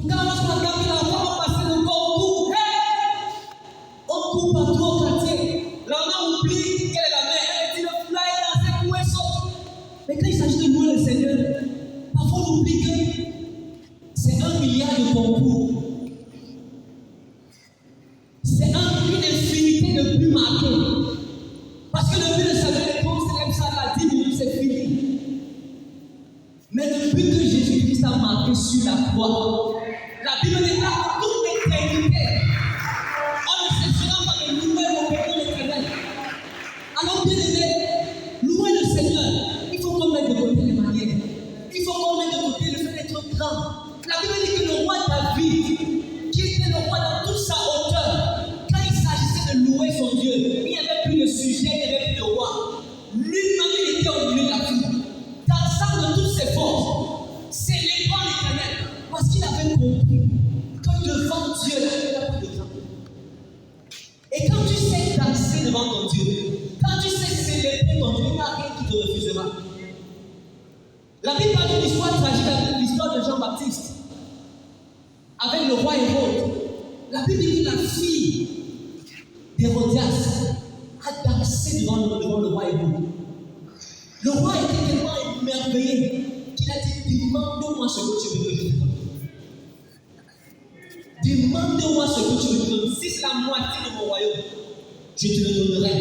Quand lorsqu'on entend que l'enfant va passer le concours, on court partout au quartier. L'enfant oublie quelle est la mère. Elle dit le fly dans ses couessons. Mais quand il s'agit de louer le Seigneur, parfois on oublie que c'est 1 milliard de concours. C'est une infinité de buts marqués. Parce que le but de saluer les pauvres, c'est même ça, la 10 minutes, c'est fini. Mais le but que Jésus-Christ a marqué sur la croix, la Bible déclare que toute l'éternité, on ne cessera pas de louer le Père de l'Éternel. Alors, bien aimé, louer le Seigneur, il faut qu'on mette de côté les manières. Il faut qu'on mette de côté le fait d'être grand. La Bible dit que le roi David, qui était le roi dans toute sa hauteur, quand il s'agissait de louer son Dieu, il n'y avait plus de sujet, il n'y avait plus de roi. Lui-même, il était au milieu de la foule. Dans de toutes ses forces, célébrant l'Éternel, parce qu'il avait compris que devant Dieu, il n'y a pas de temps. Et quand tu sais danser devant ton Dieu, quand tu sais célébrer ton Dieu, il n'y a rien qui te refusera. La Bible parle d'une histoire tragique avec l'histoire de Jean-Baptiste, avec le roi Hérode. La Bible dit que la fille d'Hérodias a dansé devant le roi Hérode. Le roi était tellement émerveillé qu'il a dit, demande-moi ce que tu veux que je te donne. Demande-moi ce que tu veux que je te donne. Si c'est la moitié de mon royaume, je te le donnerai.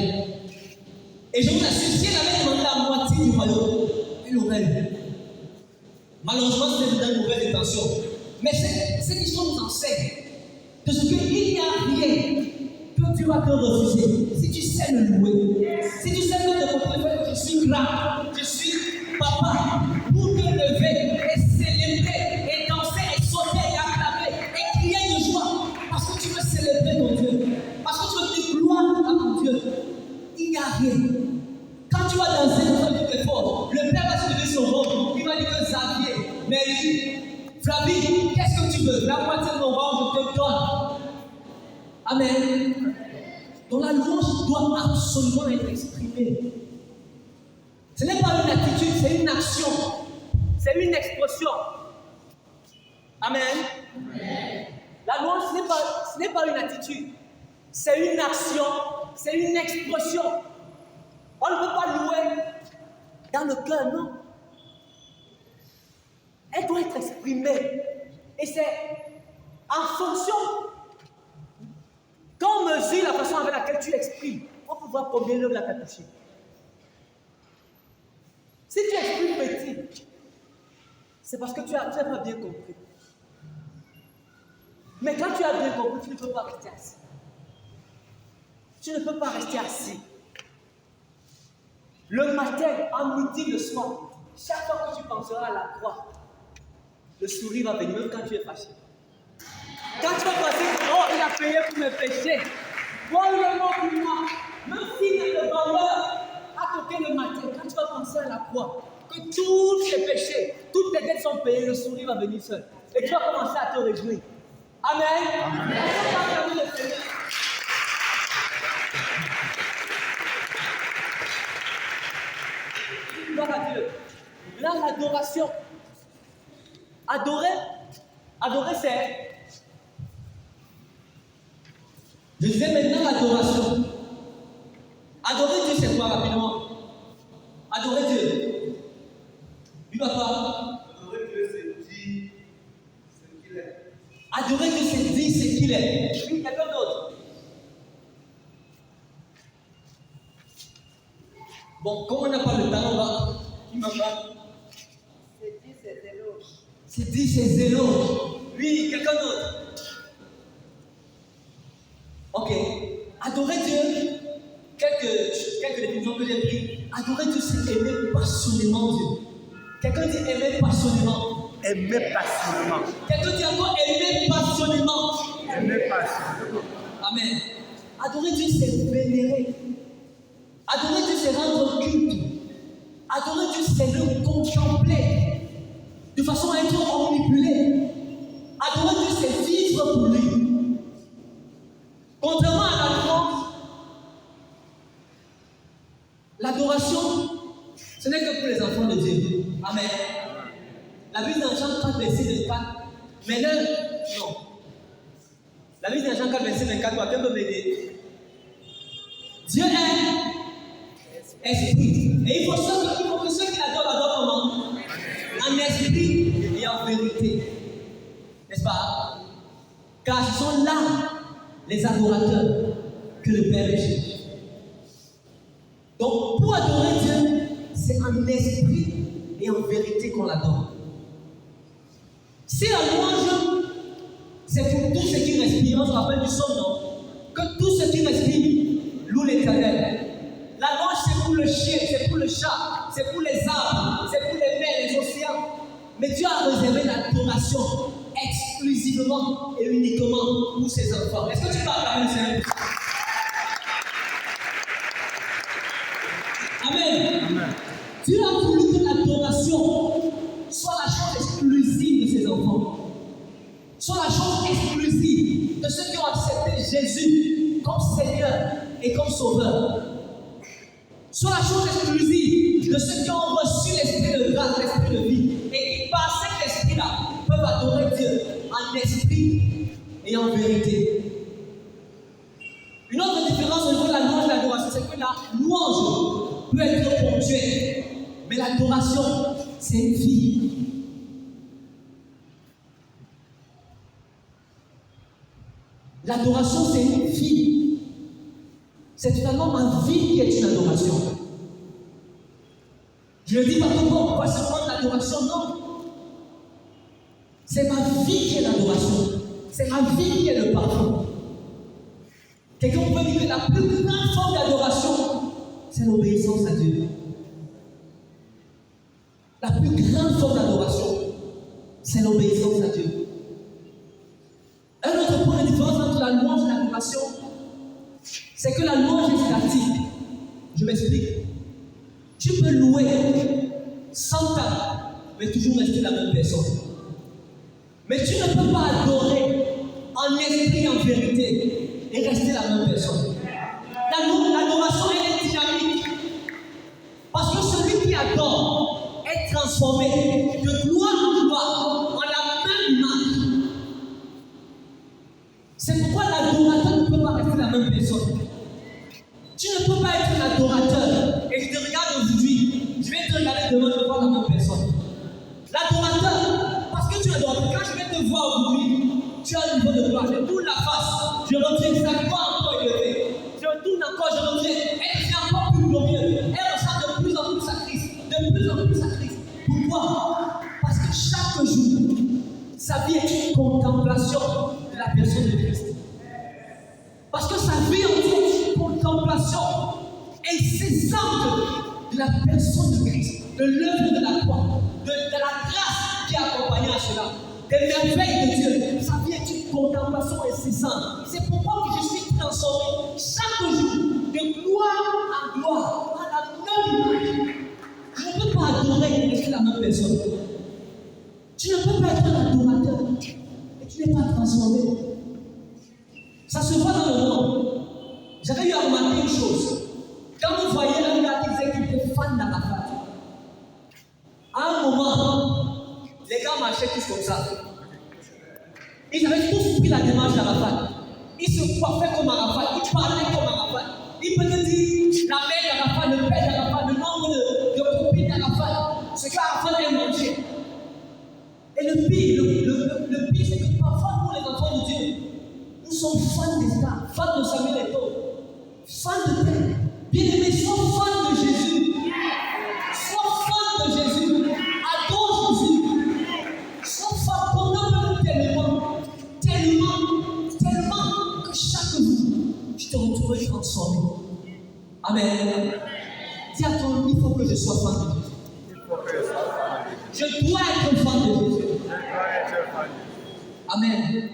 Et je vous assure, si elle avait demandé la moitié du royaume, elle aurait eu. Malheureusement, c'est une mauvaise intention. Mais cette histoire nous enseigne de ce qu'il n'y a rien que tu vas te refuser. Si tu sais le louer, si tu sais le côté, je suis grand, je suis papa, pour te lever et célébrer, et danser, et sauter, et acclamer, et crier de joie, parce que tu veux célébrer ton Dieu, parce que tu veux dire gloire à ton Dieu. Il n'y a rien. Quand tu vas danser, tu vas dire que fort. Le Père va se lever son robe, il va dire que Xavier, Mary, Flavie, qu'est-ce que tu veux? La moitié de mon robe, je te donne. Amen. Donc la louange doit absolument être exprimée. Ce n'est pas une attitude, c'est une action. C'est une expression. Amen. Amen. La louange, ce n'est pas une attitude. C'est une action, c'est une expression. On ne peut pas louer dans le cœur, non. Elle doit être exprimée. Et c'est en fonction. Quand on mesure la façon avec laquelle tu exprimes, on peut voir combien l'œuvre l'a touché. Si tu exprimes petit, c'est parce que tu n'as pas bien compris. Mais quand tu as bien compris, tu ne peux pas rester assis. Tu ne peux pas rester assis. Le matin, en midi, le soir, chaque fois que tu penseras à la croix, le sourire va venir même quand tu es fâché. Quand tu vas penser, oh, il a payé pour mes péchés. Oh, il est mort pour moi. Même si le vendeur a toqué le matin, quand tu vas penser à la croix, que tous tes péchés, toutes tes dettes sont payées, le sourire va venir seul. Et tu vas commencer à te réjouir. Amen. Amen. Gloire à Dieu. Là, l'adoration. Adorer, c'est. Je disais maintenant l'adoration. Adorer Dieu, c'est quoi rapidement? Adorer Dieu. Oui, papa. Adorer Dieu, c'est dire ce qu'il est. Adorer Dieu, c'est dire ce qu'il est. Oui, quelqu'un d'autre. Bon, comme on n'a pas le temps, on va. Qui m'a pas? C'est dire ses éloges. C'est dire ses éloges. Oui, quelqu'un d'autre. Ok. Adorer Dieu, quelques définitions que j'ai prises. Adorer Dieu, c'est aimer passionnément Dieu. Quelqu'un dit aimer passionnément. Aimer passionnément. Quelqu'un dit encore aimer passionnément. Aimer passionnément. Amen. Adorer Dieu, c'est vénérer. Adorer Dieu, c'est rendre culte. Adorer Dieu, c'est le contempler de façon à être omnibulé. Adorer Dieu, c'est vivre pour lui. Contrairement à la louange, l'adoration, ce n'est que pour les enfants de Dieu. Amen. La Bible dans Jean 4, verset 4 Mais là, non. La Bible dans Jean 4, verset 24, quelqu'un peut m'aider. Dieu est esprit. Et il faut que ceux qui l'adorent comment? En esprit et en vérité. N'est-ce pas? Car ce sont là les adorateurs que le Père cherche. Donc, pour adorer Dieu, c'est en esprit et en vérité qu'on l'adore. Si la louange, c'est pour tous ceux qui respirent, on se rappelle du psaume, non? Que tous ceux qui respirent louent l'Éternel. La louange, c'est pour le chien, c'est pour le chat, c'est pour les arbres, c'est pour les mers, les océans. Mais Dieu a réservé l'adoration exclusivement et uniquement pour ses enfants. Est-ce que tu parles avec le Seigneur? Amen. Amen. Dieu a voulu que l'adoration soit la chose exclusive de ses enfants. Soit la chose exclusive de ceux qui ont accepté Jésus comme Seigneur et comme Sauveur. Soit la chose exclusive de ceux qui ont reçu l'esprit de grâce, l'esprit de vie, et qui par cet esprit-là peuvent adorer Dieu en esprit et en vérité. Une autre différence au niveau de la louange et de l'adoration, c'est que la louange peut être ponctuelle, mais l'adoration, c'est une vie. L'adoration, c'est une vie. C'est finalement ma vie qui est une adoration. Je ne dis pas que bon, pas seulement l'adoration, non. C'est ma vie qui est l'adoration. C'est ma vie qui est le parfum. Quelqu'un peut dire que la plus grande forme d'adoration, c'est l'obéissance à Dieu. La plus grande forme d'adoration, c'est l'obéissance à Dieu. Un autre point de différence entre la louange et l'adoration, c'est que la louange est statique. Je m'explique. Tu peux louer 100 ans, mais toujours rester la même personne. Mais tu ne peux pas adorer en esprit et en vérité et rester la même personne. L'adoration, elle est dynamique. Parce que celui qui adore est transformé de gloire en gloire en la même image. C'est pourquoi l'adorateur ne peut pas rester la même personne. Tu ne peux pas être un adorateur et je te regarde aujourd'hui, je vais te regarder demain, je vois la même personne. L'adorateur, parce que tu es adorateur, quand je vais te voir aujourd'hui, tu as un niveau de gloire, je tourne la face, je reviens, sa gloire encore élevée. Je tourne encore, je reviens, elle devient encore plus glorieuse, elle ressent de plus en plus sa Christ, de plus en plus sa Christ. Pourquoi? Parce que chaque jour, sa vie est une contemplation de la personne de Christ. Parce que sa vie entière est une contemplation incessante de la personne de Christ, de l'œuvre de la croix, de la grâce qui a accompagné à cela, des merveilles de Dieu. Sa vie est une contemplation incessante. C'est pourquoi que je suis transformé chaque jour de gloire en gloire, à la même image. Je ne peux pas adorer et rester la même personne. Tu ne peux pas être un adorateur et tu n'es pas transformé. Ça se voit dans le monde. J'avais eu à remarquer une chose. Quand vous voyez un gars qui disait qu'il était fan d'Arafat, à un moment, les gars marchaient tous comme ça. Ils avaient tous pris la démarche d'Arafat. Ils se coiffaient comme Arafat, ils parlaient comme Arafat. Ils peuvent dire la mère d'Arafat, le père d'Arafat, le nombre de copines d'Arafat, ce qu'Arafat a mangé. Et le pire, c'est que parfois, pour les enfants de Dieu, nous sommes fans des stars, fans de Samuel Eto'o, fans de terre. Bien-aimés, sois fan de Jésus. Sois fan de Jésus. Adore Jésus. Sois fan, contemple tellement que chaque jour, tu te retrouves transformé. Amen. Dis à ton il faut que je sois fan de Jésus. Je dois être fan de Jésus. Amen.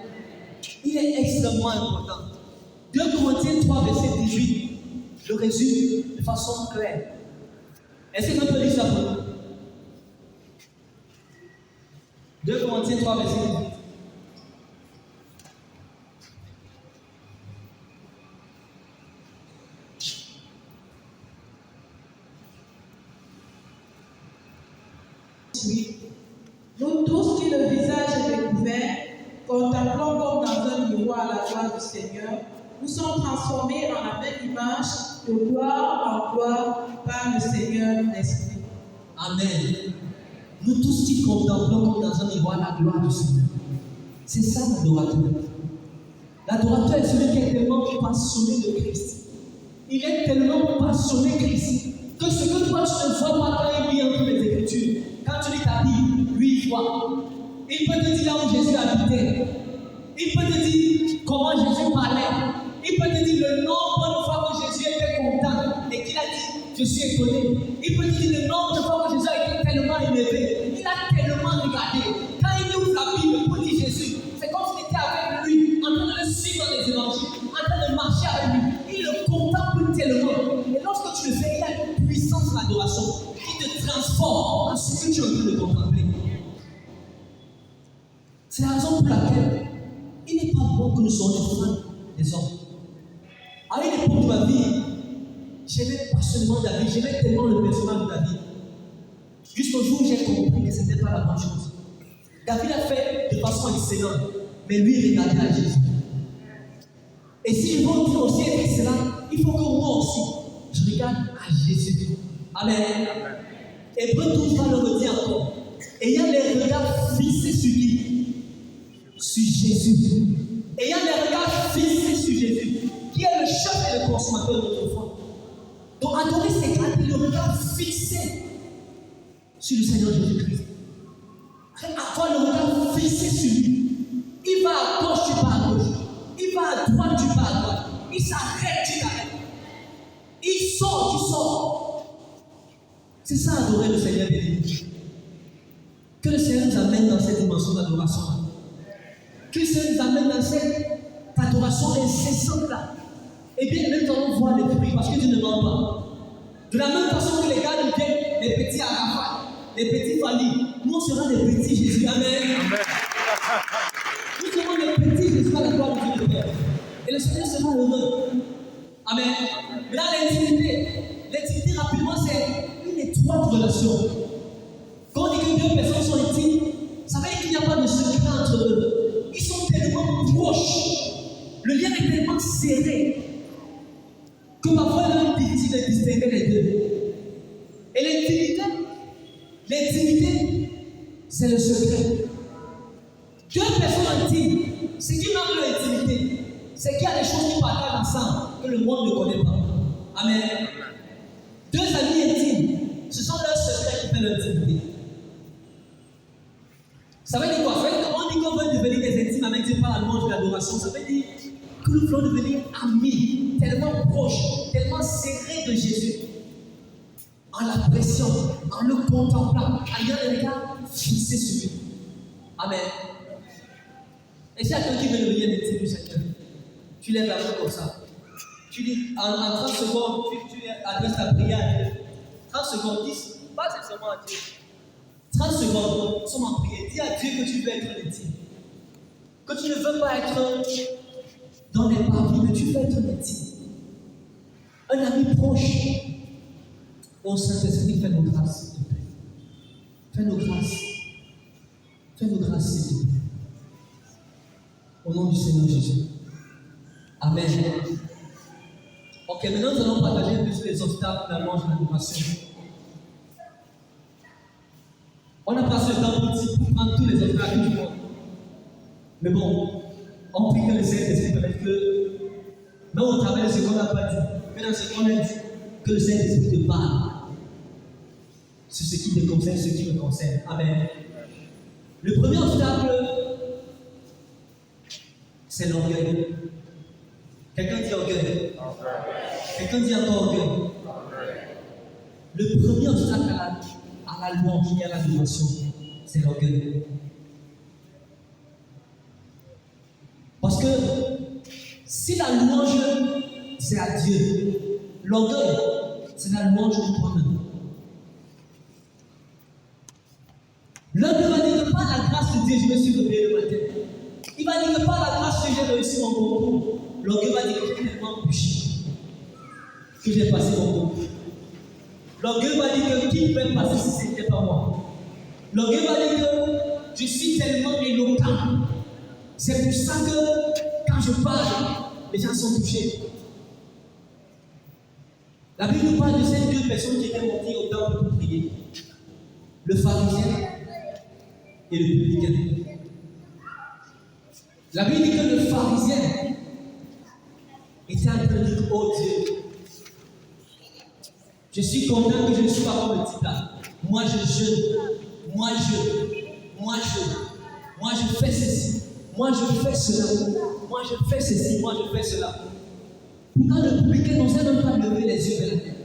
Il est extrêmement important. 2 Corinthiens 3, verset 18, le résume de façon claire. Est-ce que vous pouvez lire ça pour nous? 2 Corinthiens 3, verset 18. Nous tous qui le visage découvert ouvert, contemplant comme dans un miroir la gloire du Seigneur, nous sommes transformés en la même image de gloire en gloire par le Seigneur l'Esprit. Amen. Nous tous qui contemplons comme dans un miroir la gloire du Seigneur. C'est ça l'adorateur. L'adorateur est celui qui est tellement passionné de Christ. Il est tellement passionné de Christ que ce que toi tu ne vois pas quand il lit entre les Écritures, quand tu lis ta Bible, lui il voit. Il peut te dire là où Jésus habitait. Il peut te dire comment Jésus parlait. Il peut te dire le nombre de fois que Jésus était content et qu'il a dit je suis étonné. Il peut te dire le nombre de fois que Jésus a été tellement élevé. Il a tellement regardé. Quand il ouvre la Bible pour lire Jésus, c'est comme s'il était avec lui, en train de le suivre dans les évangiles, en train de marcher avec lui. Il le contemple tellement. Et lorsque tu le fais, il a une puissance d'adoration qui te transforme en ce que tu es en train de contempler. C'est la raison pour laquelle il n'est pas bon que nous soyons des fans des hommes. À une époque de ma vie, j'aimais passionnément David, j'aimais tellement le personnage de David. Jusqu'au jour où j'ai compris que ce n'était pas la bonne chose. David a fait de façon excellente, mais lui il regardait à Jésus. Et si je veux dire aussi être excellent, il faut que moi aussi, je regarde à Jésus. Amen. Hébreu 12 va le redire encore. Ayant les regards fixés sur qui? Sur Jésus. Ayant les regards fixés sur Jésus, qui est le chef et le consommateur de notre foi. Donc adorer, c'est garder le regard fixé sur le Seigneur Jésus-Christ. Avoir le regard fixé sur lui. Il va à gauche, tu vas à gauche. Il va à droite, tu vas à droite. Il s'arrête, tu t'arrêtes. Il sort, tu sors. C'est ça adorer le Seigneur béni. Que le Seigneur nous amène dans cette dimension d'adoration. Que le Seigneur nous amène dans cette adoration incessante là. Et bien, même nous allons voir les fruits parce que Dieu ne ment pas. De la même façon que les gars nous viennent, les petits Arafat, les petits Fali, nous on sera des petits Jésus. Amen. Amen. Nous serons les petits Jésus à la gloire de Dieu le Père. Et le Seigneur sera heureux. Amen. Mais là, l'intimité rapidement, c'est une étroite relation. Quand on dit que deux personnes sont intimes, ça veut dire qu'il n'y a pas de secret entre eux. Ils sont tellement proches. Le lien est tellement serré que parfois il est difficile de distinguer les deux. Et l'intimité, c'est le secret. Deux personnes intimes, ce qui manque de l'intimité, c'est qu'il y a des choses qui partagent ensemble que le monde ne connaît pas. Amen. Deux amis intimes, ce sont leurs secrets qui font l'intimité. Ça veut dire quoi? Ça veut dire qu'on dit qu'on veut devenir des intimes avec Dieu par la louange de l'adoration. Ça veut dire que nous voulons devenir amis, tellement proches, tellement serrés de Jésus, en l'appréciant, en le contemplant, en ayant les regards fixés sur lui. Amen. Et si il y a quelqu'un qui veut devenir intime du Seigneur, tu lèves la main comme ça. Tu dis, en 30 secondes, tu adresses la prière à Dieu. 30 secondes, 10, pas seulement à Dieu. 30 secondes, nous sommes en prière. Dis à Dieu que tu veux être intime. Que tu ne veux pas être dans les parvis, mais tu veux être intime. Un ami proche. Ô Saint-Esprit, fais-nous grâce, s'il te plaît. Fais-nous grâce. Fais-nous grâce, s'il te plaît. Au nom du Seigneur Jésus. Amen. Ok, maintenant nous allons partager un peu sur les obstacles de la louange de l'adoration. On a passé le temps pour prendre tous les obstacles du monde. Mais bon, on prie que le Saint-Esprit permette que, même au travers de ce qu'on n'a pas dit, mais dans ce qu'on a dit, que le Saint-Esprit te parle sur ce qui te concerne, ce qui me concerne. Amen. Le premier obstacle, c'est l'orgueil. Quelqu'un dit orgueil. Quelqu'un dit encore orgueil. Le premier obstacle à la louange et à l'adoration, c'est l'orgueil. Parce que si la louange, c'est à Dieu, l'orgueil, c'est la louange de toi-même. L'homme va dire que par la grâce de Dieu, je me suis réveillé le matin. Il va dire que par la grâce de Dieu, j'ai réussi mon concours. L'orgueil va dire que j'ai tellement péché que j'ai passé mon concours. L'orgueil va dire que qui peut passer si ce n'était pas moi. L'orgueil va dire que je suis tellement éloquent. C'est pour ça que quand je parle, les gens sont touchés. La Bible nous parle de ces deux personnes qui étaient montées au temple pour prier. Le pharisien et le publicain. La Bible dit que le pharisien était en train de dire, oh Dieu, je suis content que je ne sois pas comme le type là. Moi je jeûne, moi je fais ceci, moi je fais cela, moi je fais ceci, moi je fais cela. Pourtant le publicain n'osait même pas lever les yeux vers la terre.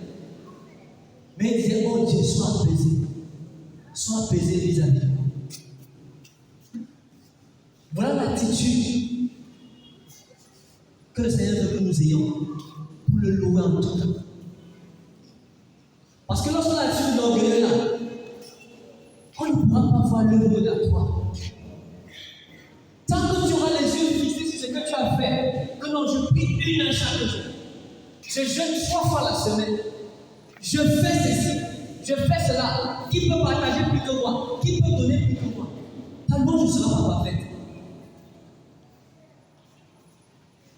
Mais il disait, oh Dieu, sois apaisé vis-à-vis de moi. Voilà l'attitude que le Seigneur veut que nous ayons pour le louer en tout temps. Parce que lorsqu'on a l'attitude d'orgueil là, on ne pourra pas voir l'œuvre de la croix. Tant que tu auras les yeux fixés sur ce que tu as fait, que non, je prie une heure chaque jour, je jeûne 3 fois la semaine, je fais ceci, je fais cela, qui peut partager plus que moi, qui peut donner plus que moi, tellement je ne serai pas parfaite.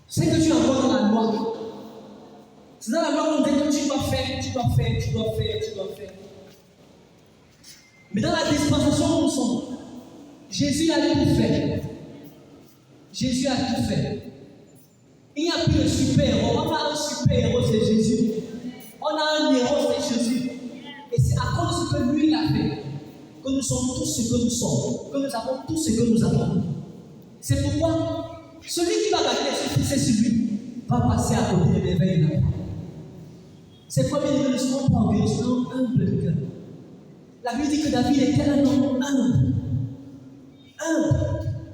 C'est que tu es encore dans la loi. C'est dans la loi qu'on dit que tu dois faire. Mais dans la dispensation où nous sommes, Jésus a tout fait. Jésus a tout fait. Il n'y a plus de super-héros. On a un super-héros, c'est Jésus. On a un héros, c'est Jésus. Et c'est à cause de ce que lui il a fait que nous sommes tous ce que nous sommes, que nous avons tout ce que nous avons. C'est pourquoi celui qui va garder les fixés sur lui va passer à côté de l'éveil de la foi. C'est pourquoi bien ne soyons pas orgueilleux, soyons humbles de cœur. La Bible dit que David était un homme humble.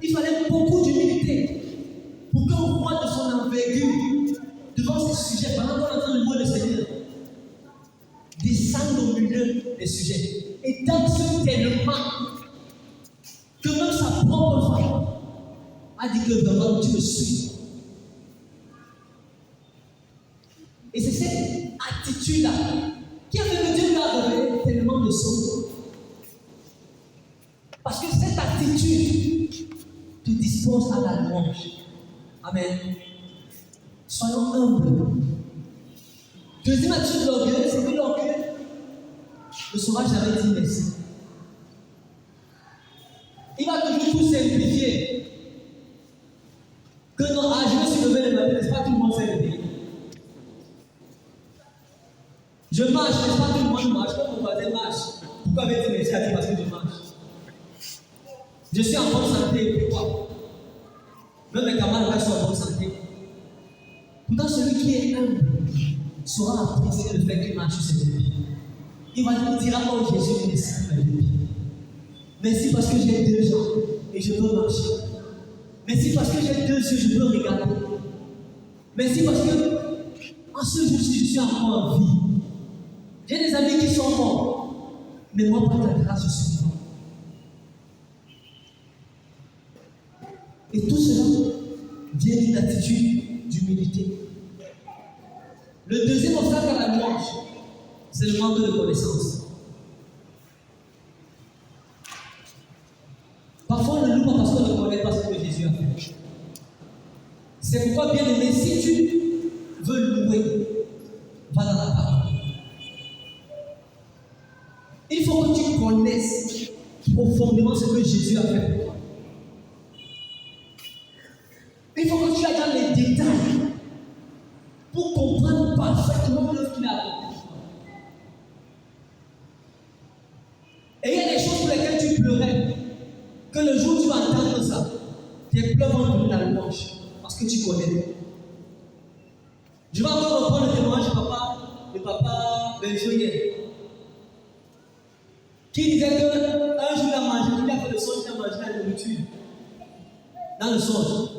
Il fallait beaucoup d'humilité pour qu'un roi de son envergure, devant ces sujets, pendant qu'on entend le mot de Seigneur, descende au milieu des sujets. Et danse tellement que même sa propre femme a dit que vraiment tu me suis. Et c'est cette attitude-là qui a fait que Dieu lui a révélé tellement de choses. Parce que cette attitude te dispose à la louange. Amen. Soyons humbles. Deuxième attitude de l'orgueil, c'est que l'orgueil ne saura jamais dire merci. Il va toujours tout simplifier. Que non, je me suis levé le matin, n'est-ce pas tout le monde s'est levé. Je marche, n'est-ce pas tout le monde marche, comme mon voisin marche. Pourquoi avait dit merci à Dieu parce que je marche? Je suis en bonne santé, pourquoi? Même mes camarades sont en bonne santé. Pourtant, celui qui est humble saura apprécier le fait qu'il marche sur ses pieds. Il va nous dire, oh Jésus, merci pour mes pieds. Merci parce que j'ai 2 jambes et je peux marcher. Merci parce que j'ai 2 yeux, je peux regarder. Merci parce que en ce jour-ci, je suis encore en vie. J'ai des amis qui sont morts, mais moi, par ta grâce, je suis vivant. Et tout cela vient d'une attitude d'humilité. Le deuxième obstacle à la louange, c'est le manque de connaissance. Parfois, on ne loue pas parce qu'on ne connaît pas ce que Jésus a fait. C'est pourquoi, bien aimé, si tu veux louer, va dans la parole. Il faut que tu connaisses profondément ce que Jésus a fait pour toi. Il faut que tu ailles dans les détails pour comprendre parfaitement l'œuvre qu'il a accomplie. Et il y a des choses pour lesquelles tu pleurais, que le jour où tu vas entendre ça, tes pleurs vont devenir la louange, parce que tu connais. Je vais encore reprendre le témoignage de papa Benjoyer, qui disait qu'un jour il a mangé, il a fait le songe, il a mangé la nourriture. Dans le songe,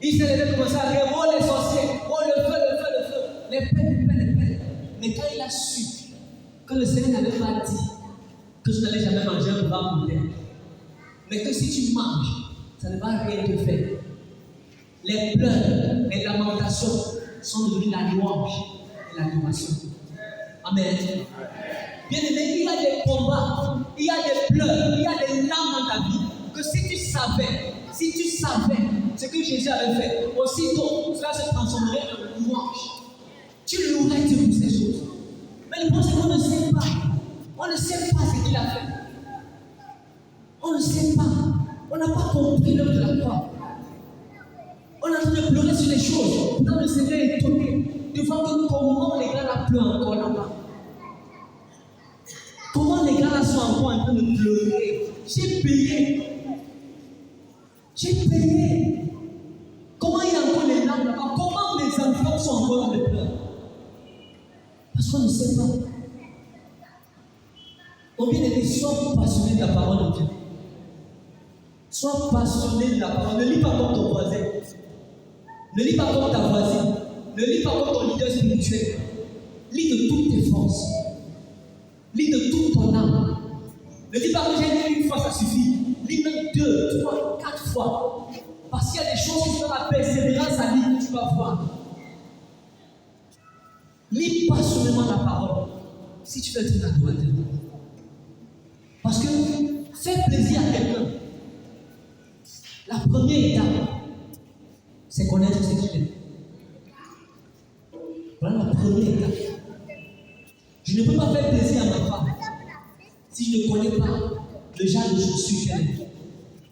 il s'est levé comme ça à dire, oh les sorciers, oh le feu, les peines. Mais quand il a su que le Seigneur n'avait pas dit que je n'allais jamais manger un repas pour terre, mais que si tu manges, ça ne va rien te faire. Les pleurs, les lamentations sont devenues la louange et l'adoration. Amen. Bien aimé, il y a des combats, il y a des pleurs, il y a des larmes dans ta vie que que si tu savais ce que Jésus avait fait, aussitôt cela se transformerait en louange. Tu louerais Dieu pour ces choses. Mais le problème c'est qu'on ne sait pas. On ne sait pas ce qu'il a fait. On ne sait pas. On n'a pas compris l'œuvre de la croix. On est en train de pleurer sur les choses. Pourtant le Seigneur est étonné de voir que comment les gars là pleurent encore là-bas. Comment les gars là sont encore en train de pleurer. J'ai payé. Comment il y a encore les larmes là-bas? Comment mes enfants sont encore dans les pleurs? Parce qu'on ne sait pas. Combien de sois passionné de la parole de Dieu. Sois passionné de la parole. Ne lis pas comme ton voisin. Ne lis pas comme ta voisine. Ne lis pas comme ton leader spirituel. Lis de toutes tes forces. Lis de toute ton âme. Ne dis pas que j'ai lu une fois, ça suffit. Lis même 2, 3, 4 fois. Parce qu'il y a des choses qui sont dans la persévérance à lire que tu vas voir. Lis passionnément la parole. Si tu veux être un adorateur. Parce que faire plaisir à quelqu'un, la première étape, c'est connaître ce qu'il est. Voilà la première étape. Je ne peux pas faire plaisir à ma femme si je ne connais pas le genre de chaussures qu'elle est.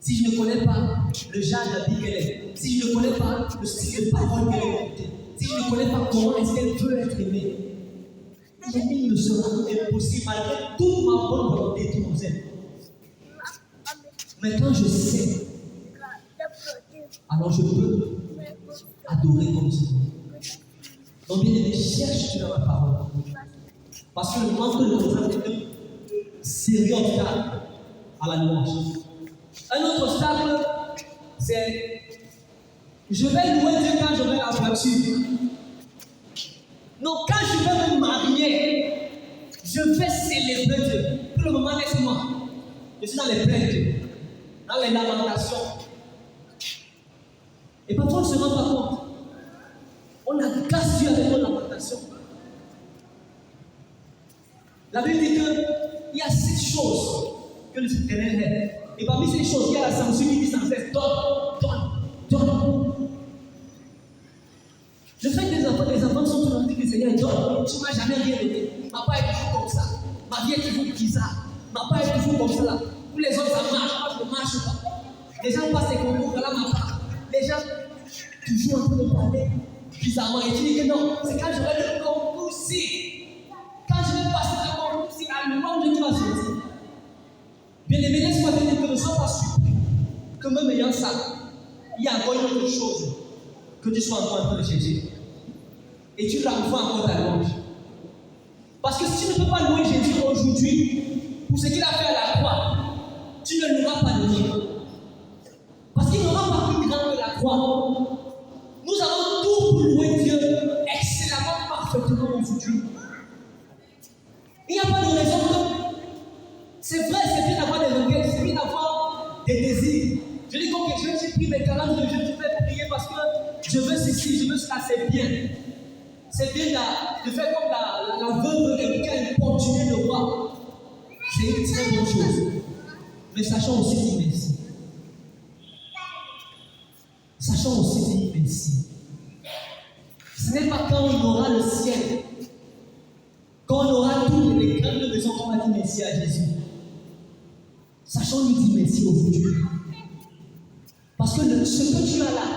Si je ne connais pas le genre d'habit qu'elle est. Si je ne connais pas le style de parole qu'elle est. Si je ne connais pas comment est-ce qu'elle veut être aimée. Il me sera impossible malgré toute ma bonne volonté et tout mon zèle. Mais quand je sais, alors je peux adorer comme ça. Donc bien aimé, cherche dans la parole. Parce que le manque de connaissance est un sérieux obstacle à la louange. Un autre obstacle, c'est je vais louer Dieu quand j'aurai la voiture. Non, quand je vais me marier, je vais célébrer Dieu. Pour le moment, laisse-moi. Je suis dans les plaintes, dans les lamentations. Et parfois, on ne se rend pas compte. On agace Dieu avec nos lamentations. La Bible dit qu'il y a 6 choses que l'Éternel aime. Et parmi ces choses, il y a la sanction qui dit sans cesse donne. Le fait que les enfants sont toujours dit que le Seigneur donne, tu ne m'as jamais rien donné. Ma part est toujours comme ça. Ma vie est toujours bizarre. Ma part est toujours comme ça là. Pour les autres, ça marche. Moi, je ne marche pas. Les gens passent les concours, voilà ma part. Les gens, toujours en train de parler bizarrement. Et tu dis que non, c'est quand j'aurai le concours-ci. Quand je vais passer le concours-ci, la louange qui va sortir. Bien aimé, laisse-moi te dire que ne sois pas surpris que même ayant ça, il y a encore une autre chose que tu sois encore en train de chercher. Et tu l'envoies encore ta louange. Parce que si tu ne peux pas louer Jésus aujourd'hui pour ce qu'il a fait à la croix, tu ne loueras pas demain. Parce qu'il n'aura pas plus grand que la croix. Nous avons tout pour louer Dieu excellemment, parfaitement aujourd'hui. Il n'y a pas de raison que. C'est vrai, c'est bien d'avoir des regrets, c'est bien d'avoir des désirs. Je dis comme que j'ai pris mes calendes de Dieu, je vais prier parce que je veux ceci, je veux cela, c'est bien. C'est bien de faire comme la veuve qui a importuné le roi. C'est une très bonne chose. Mais sachons aussi dire merci. Sachons aussi dire merci. Ce n'est pas quand on aura le ciel, quand on aura toutes les grandes raisons qu'on va dire merci à Jésus. Sachons lui dire merci aujourd'hui. Parce que ce que tu as là,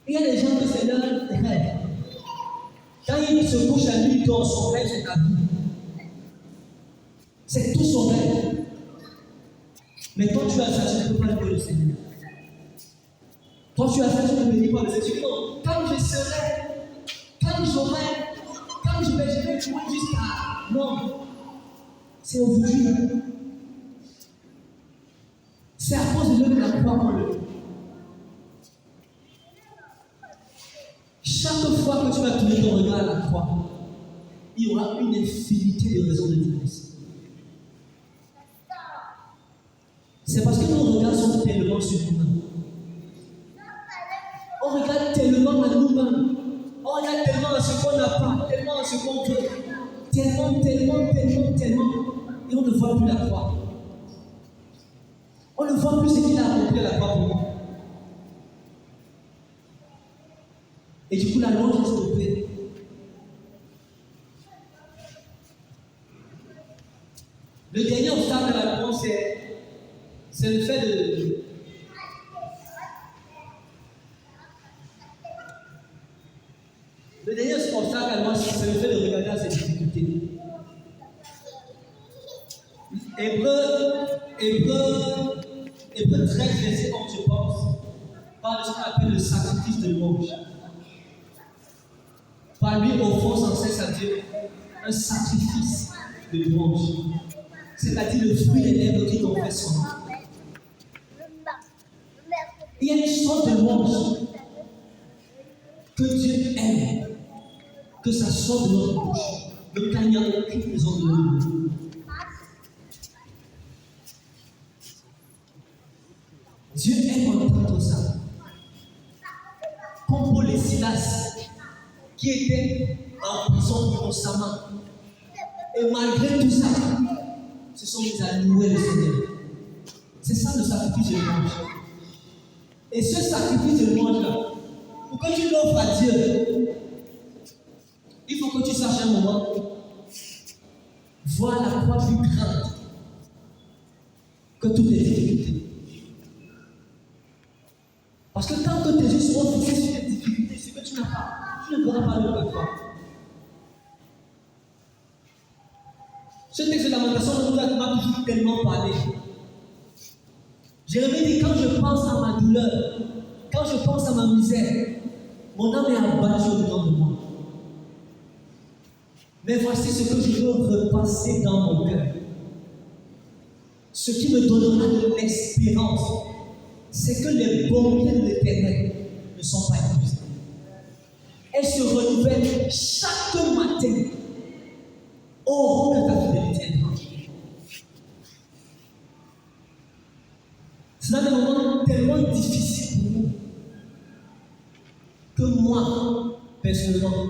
il y a des gens que c'est leur rêve. Quand il se couche à nuit, dans son rêve, c'est ta vie. C'est tout son rêve. Mais quand tu as ça, tu ne peux pas louer le Seigneur. Quand tu as ça, tu ne bénis pas le Seigneur. Non, quand je serai, quand j'aurai, quand je vais louer jusqu'à. Non, c'est aujourd'hui. C'est à cause de l'œuvre de la croix qu'on le. Chaque fois que tu vas tourner ton regard à la croix, il y aura une infinité de raisons de dire merci. C'est parce que nos regards sont tellement sur nous-mêmes. On regarde tellement à nous-mêmes. On regarde tellement à ce qu'on n'a pas, tellement à ce qu'on veut. Tellement. Et on ne voit plus la croix. On ne vois plus ce qu'il a accompli à la croix pour moi. Et du coup, la louange est stoppée. Le dernier obstacle à la louange, c'est le fait de. Le dernier obstacle à la louange, c'est le fait de regarder à ses difficultés. Hébreu 13, verset 11, je pense, parle de ce qu'on appelle le sacrifice de louange. Par lui, offrons sans cesse à Dieu un sacrifice de louange. C'est-à-dire le fruit des lèvres qui confessent son nom. Il y a une sorte de louange que Dieu aime, que ça sorte de notre bouche, même quand il n'y a aucune raison de nous. Dieu aime entendre ça. Comme Paul et Silas, qui étaient en prison constamment. Et malgré tout ça, se sont mis à louer le Seigneur. C'est ça le sacrifice de louange. Et ce sacrifice de louange-là, pour que tu l'offres à Dieu, il faut que tu saches un moment, voir la croix plus grande que toutes les difficultés. Parce que tant que tes yeux seront fixés sur les difficultés, ce que tu n'as pas, tu ne verras pas le la croix. Ce texte de lamentation m'a toujours tellement parlé. Jérémie dit, quand je pense à ma douleur, quand je pense à ma misère, mon âme est abattue au-dedans de moi. Mais voici ce que je veux repasser dans mon cœur. Ce qui me donnera de l'espérance, c'est que les bontés de l'Éternel ne sont pas épuisées. Elles se renouvellent chaque matin. Oh, que ta fidélité est grande. C'est dans des moments tellement difficiles pour nous que moi, personnellement,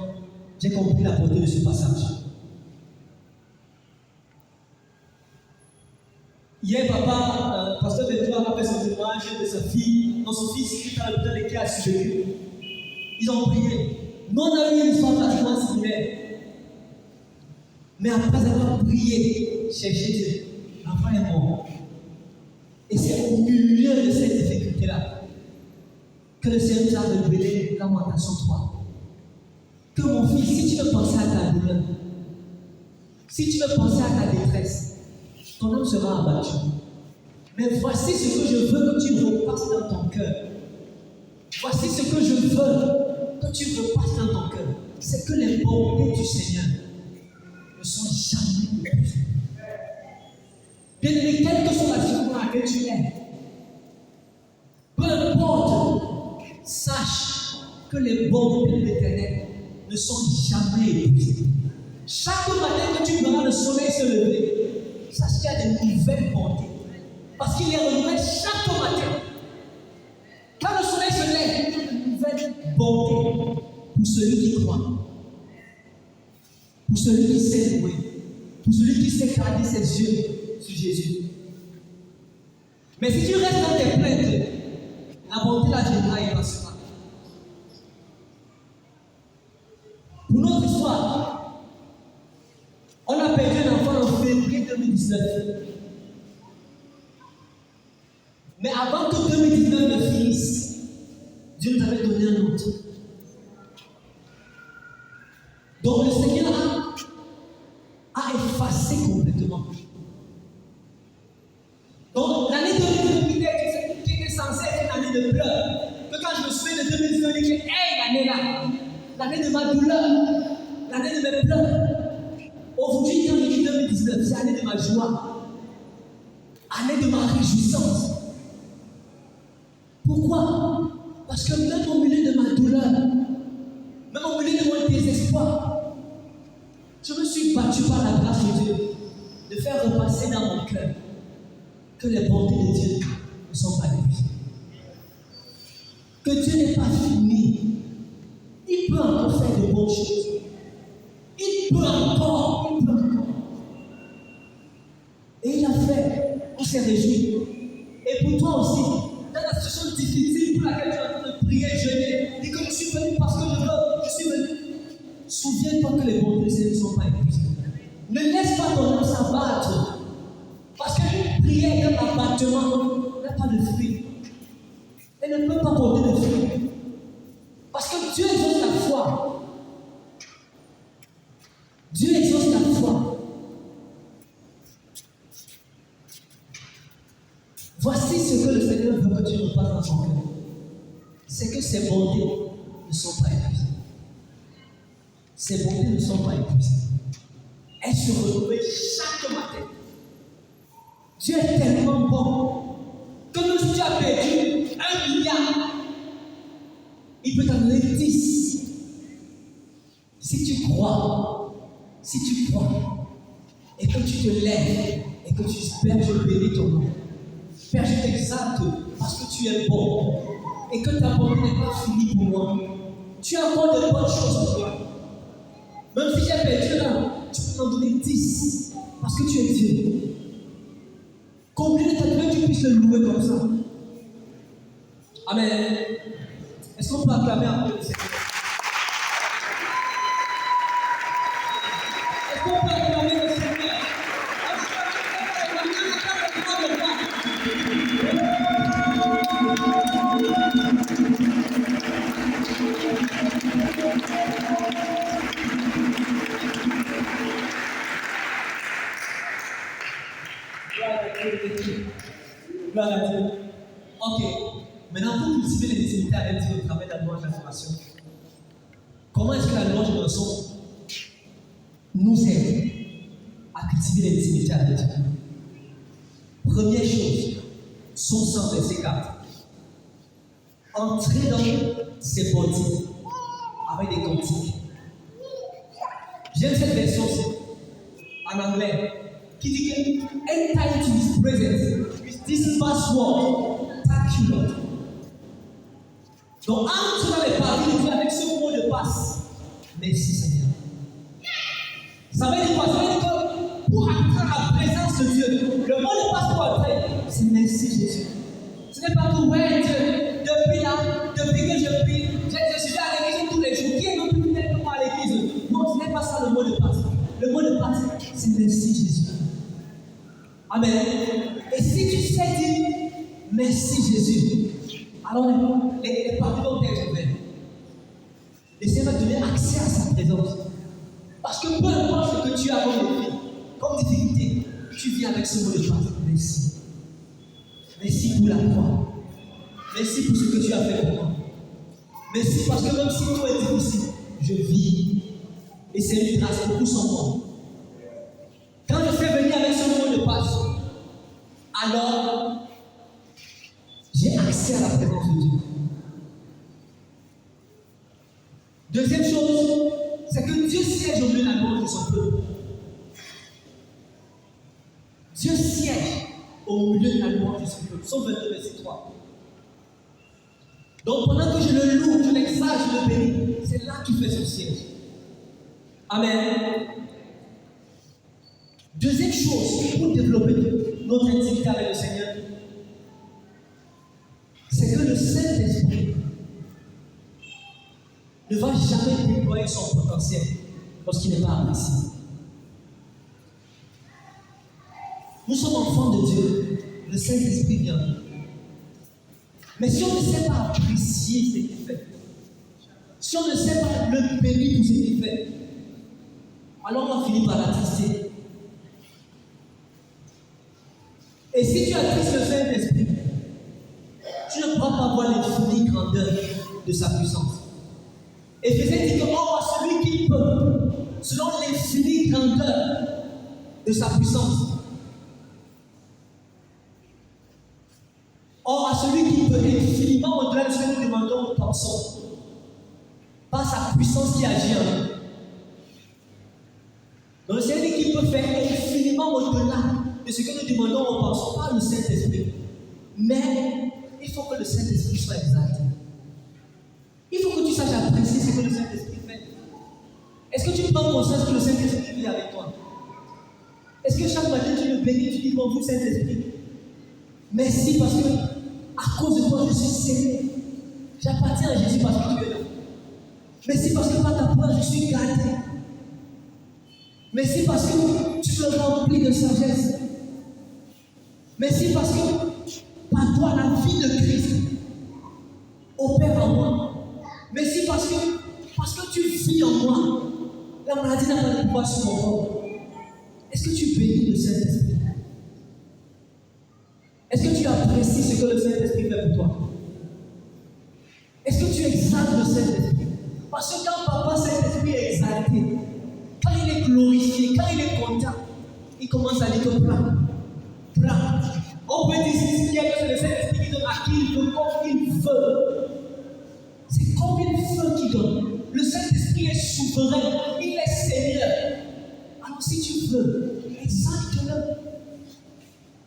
j'ai compris la portée de ce passage. Hier, papa, pasteur Benjoua a fait son témoignage de sa fille, non, son fils qui est à l'hôpital et qui a survécu. Ils ont prié. Nous, on a eu une histoire pratiquement similaire. Mais après avoir prié, cherché Dieu, l'enfant est mort. Et c'est au milieu de cette difficulté-là que le Seigneur nous a révélé Lamentation 3. Que mon fils, si tu veux penser à ta douleur, si tu veux penser à ta détresse, ton âme sera abattue. Mais voici ce que je veux que tu repasses dans ton cœur. Voici ce que je veux que tu repasses dans ton cœur. C'est que les bontés du Seigneur ne sont jamais épuisées. Bien-aimé, quelle que soit la situation dans laquelle tu es, peu importe, sache que les bontés de l'Éternel ne sont jamais épuisées. Chaque matin que tu verras le soleil se lever, sache qu'il y a de nouvelles bontés. Parce qu'il les renouvelle chaque matin. Quand le soleil se lève, il y a de nouvelles bontés pour celui qui croit, pour celui qui sait louer, pour celui qui sait garder ses yeux sur Jésus. Mais si tu restes dans tes plaintes, la bonté là viendra et passera. Pour notre histoire, on a perdu un enfant en février 2019. Mais avant que 2019 ne finisse, Dieu nous avait donné un autre. Donc le Seigneur a effacé complètement. Donc l'année 2019 qui était censée être une année de pleurs, que quand je me souviens de 2019, je dis hey, l'année-là, l'année de ma douleur, l'année de mes pleurs. Aujourd'hui, quand je dis 2019, c'est l'année de ma joie, année de ma réjouissance. Pourquoi? Parce que même au milieu de ma douleur, même au milieu de mon désespoir, je me suis battu par la grâce de Dieu de faire repasser dans mon cœur que les bontés de Dieu ne sont pas épuisées. Que Dieu n'est pas fini. Il peut encore faire de bonnes choses. Il peut encore. Et il a fait. On s'est réjoui. Et pour toi prier, jeûner. Dis que je suis venu parce que je suis venu. Souviens-toi que les bontés ne sont pas épuisées. Ne laisse pas ton âme s'abattre. Parce qu'une prière d'un abattement n'a pas de fruit. Elle ne peut pas porter de fruit. Parce que Dieu exauce la foi. Dieu exauce la foi. Voici ce que le Seigneur veut que tu repasses dans son cœur. C'est que ses bontés ne sont pas épuisées. Ses bontés ne sont pas épuisées. Elles se renouvellent chaque matin. Dieu est tellement bon que même si tu as perdu 1 milliard, il peut t'en donner 10. Si tu crois, et que tu te lèves, et que tu espères, je bénis ton nom. Père, je t'exalte parce que tu es bon, et que ta bonté n'est pas finie pour moi. Tu as encore de bonnes choses pour toi. Même si j'ai perdu là, tu peux m'en donner 10, parce que tu es Dieu. Combien de temps tu puisses le louer comme ça? Amen. Est-ce qu'on peut acclamer un peu le Seigneur? Est-ce qu'on peut acclamer le Seigneur? Gloire à Dieu. Ok. Maintenant, pour cultiver les intimités avec Dieu au travers de la louange et l'adoration, comment est-ce que la louange et l'adoration nous aide à cultiver les intimités avec Dieu? Première chose, son sang, verset 4. Entrez dans ses bodies avec des cantiques. J'aime cette version-ci, en anglais, qui dit que enter into his presence with this password, thank you Lord. Donc, entre dans les paradis de Dieu avec ce mot de passe. Merci Seigneur. Ça veut dire quoi? Ça veut dire que pour entrer à la présence de Dieu, le mot de passe pour entrer, c'est merci Jésus. Ce n'est pas que ouais Dieu, depuis que je prie, je suis à l'église tous les jours. Qui est non plus peut-être pas à l'église? Non, ce n'est pas ça le mot de passe. Le mot de passe, c'est merci Jésus. Amen. Et si tu sais dire merci Jésus, alors les paradis vont être ouverts. Le Seigneur va te donner accès à sa présence. Parce que peu importe ce que tu as dans le vie, comme difficulté, tu viens avec ce mot de passe. Merci. Merci pour la croix. Merci pour ce que tu as fait pour moi. Merci parce que même si tout est difficile, je vis. Et c'est une grâce pour tous en moi. Quand je fais venir avec ce mot de passe, alors j'ai accès à la présence de Dieu. Deuxième chose, c'est que Dieu siège au milieu de la louange de son peuple. Dieu siège au milieu de la louange de son peuple. Psaume 22, verset 3. Donc pendant que je le loue, je l'exalte, je le bénis, c'est là qu'il fait son siège. Amen. Deuxième chose, pour développer notre intimité avec le Seigneur, c'est que le Saint-Esprit ne va jamais déployer son potentiel lorsqu'il n'est pas apprécié. Nous sommes enfants de Dieu, le Saint-Esprit vient. Mais si on ne sait pas apprécier ce qu'il fait, si on ne sait pas le bénir pour ce qu'il fait, alors on va finir par l'attrister. Et si tu attristes le Saint-Esprit, tu ne pourras pas voir l'infinie grandeur de sa puissance. Éphésiens dit que or à celui qui peut, selon l'infinie grandeur de sa puissance. Or à celui qui peut infiniment au-delà de ce que nous demandons ou pensons, par sa puissance qui agit en nous. Donc c'est lui qui peut faire infiniment au-delà de ce que nous demandons ou pensons par le Saint-Esprit. Mais il faut que le Saint-Esprit soit exalté. Il faut que tu saches apprécier ce que le Saint-Esprit fait. Est-ce que tu prends conscience que le Saint-Esprit vit avec toi? Est-ce que chaque matin tu le bénis, tu dis bonjour Saint-Esprit? Merci parce que à cause de toi je suis scellé. J'appartiens à Jésus parce que tu es là. Merci parce que par ta parole, je suis gardé. Merci parce que tu me remplis de sagesse. Merci parce que par toi, la vie de Christ opère en moi. Merci parce que tu vis en moi. La maladie n'a pas de pouvoir sur mon corps. Est-ce que tu bénis le Saint-Esprit? Est-ce que tu apprécies ce que le Saint-Esprit fait pour toi? Est-ce que tu exaltes le Saint-Esprit? Parce que quand Papa Saint-Esprit est exalté, quand il est glorifié, quand il est content, il commence à dire que plein. On peut dire ici qu'il y a que le Saint-Esprit qui donne à qui il veut, comme il veut. C'est comme il veut qu'il donne. Le Saint-Esprit est souverain, il est Seigneur. Alors si tu veux, exalte-le.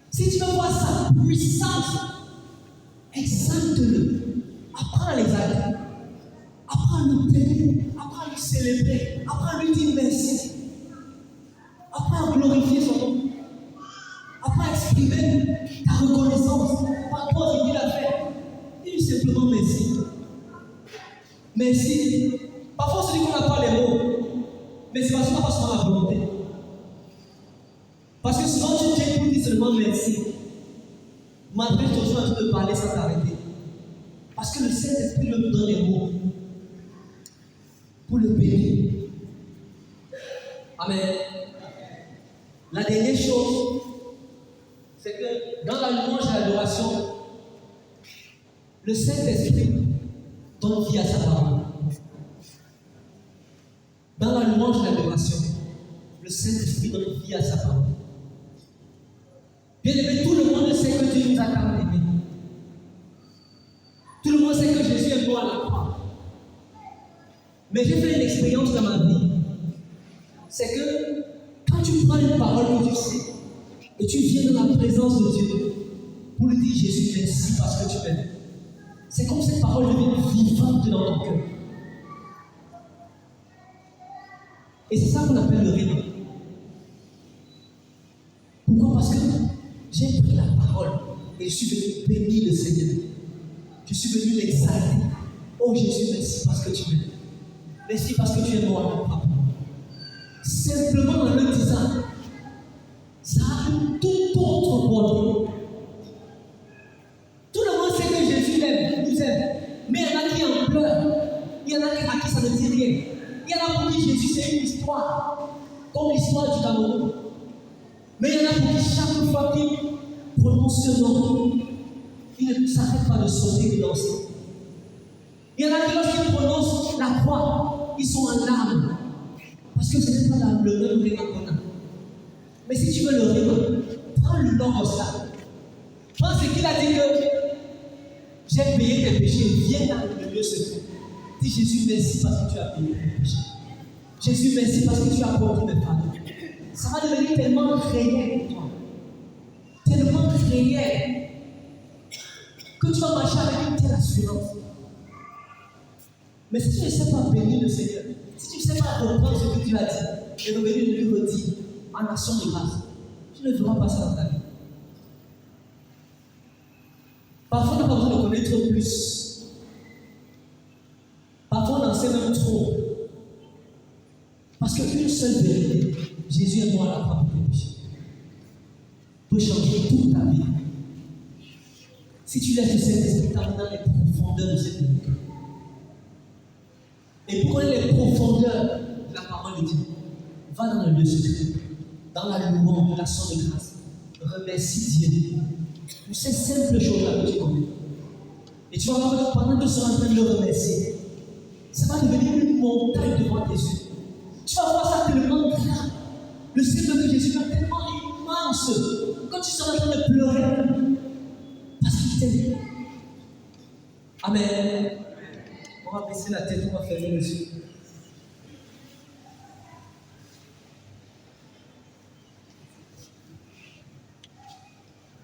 Si tu veux voir sa puissance, exalte-le. Apprends à l'exalter. Apprends à le bénir. Apprends à le célébrer. Apprends à lui dire merci. Apprends à glorifier son nom. Apprends à exprimer ta reconnaissance par rapport à ce qu'il a fait. Dis-lui simplement merci. Merci. Parfois on se dit qu'on n'a pas les mots. Mais c'est parce qu'on n'a pas souvent la volonté. Parce que souvent tu viens pour dire seulement merci. Malgré que tu es en train de parler sans t'arrêter. Parce que le Saint-Esprit nous donne les mots pour le bénir. Amen. La dernière chose, c'est que dans la louange et l'adoration, le Saint-Esprit donne vie à sa parole. Dans la louange et l'adoration, le Saint-Esprit donne vie à sa parole. Bien aimé, tout le monde sait que Dieu nous a tant aimés. Tout le monde sait que Jésus est mort à la croix. Mais j'ai fait une expérience dans ma vie. C'est que quand tu prends une parole que tu sais, et tu viens dans la présence de Dieu pour lui dire Jésus, merci parce que tu m'aimes. C'est comme cette parole devient vivante dans ton cœur. Et c'est ça qu'on appelle le rhéma. Pourquoi? Parce que j'ai pris la parole et je suis venu bénir le Seigneur. Je suis venu l'exalter. Oh Jésus, merci parce que tu m'aimes. Merci parce que tu es mort à la croix. Simplement en le disant, ça a une toute autre portée. Tout le monde sait que Jésus nous aime. Mais il y en a qui en pleurent. Il y en a à qui ça ne dit rien. Il y en a pour qui Jésus c'est une histoire, comme l'histoire du Cameroun. Mais il y en a pour qui chaque fois qu'il prononce ce nom, il ne s'arrête pas de sauter et de danser. Il y en a qui lorsqu'ils prononcent la croix, ils sont en larmes. Parce que ce n'est pas le même rhéma qu'on a. Mais si tu veux le rhéma, prends le nom de ça. Prends ce qu'il a dit que j'ai payé tes péchés, viens dans le lieu secret. Dis Jésus, merci parce que tu as payé tes péchés. Jésus, merci parce que tu as porté mes pardons. Ça va devenir tellement réel pour toi. Tellement réel que tu vas marcher avec une telle assurance. Mais si tu ne sais pas bénir le Seigneur, si tu ne sais pas reprendre ce que Dieu a dit et revenir de lui redire en action de grâce, tu ne verras pas ça dans ta vie. Parfois, on n'a pas besoin de connaître plus. Parfois, on en sait même trop. Parce qu'une seule vérité, Jésus est mort à la croix pour tes péchés, peut changer toute ta vie. Si tu laisses le Saint-Esprit t'amener dans les profondeurs de cette vie. Et pour connaître les profondeurs de la parole de Dieu, va dans le lieu secret, dans la louange, de l'action de grâce. Remercie Dieu pour ces simples choses-là que tu connais. Et tu vas voir que pendant que tu seras en train de le remercier, ça va devenir une montagne devant tes yeux. Tu vas voir ça tellement grand. Le Seigneur de Jésus est tellement immense. Quand tu seras en train de pleurer, parce qu'il t'aime. Amen. On va baisser la tête, on va fermer les yeux.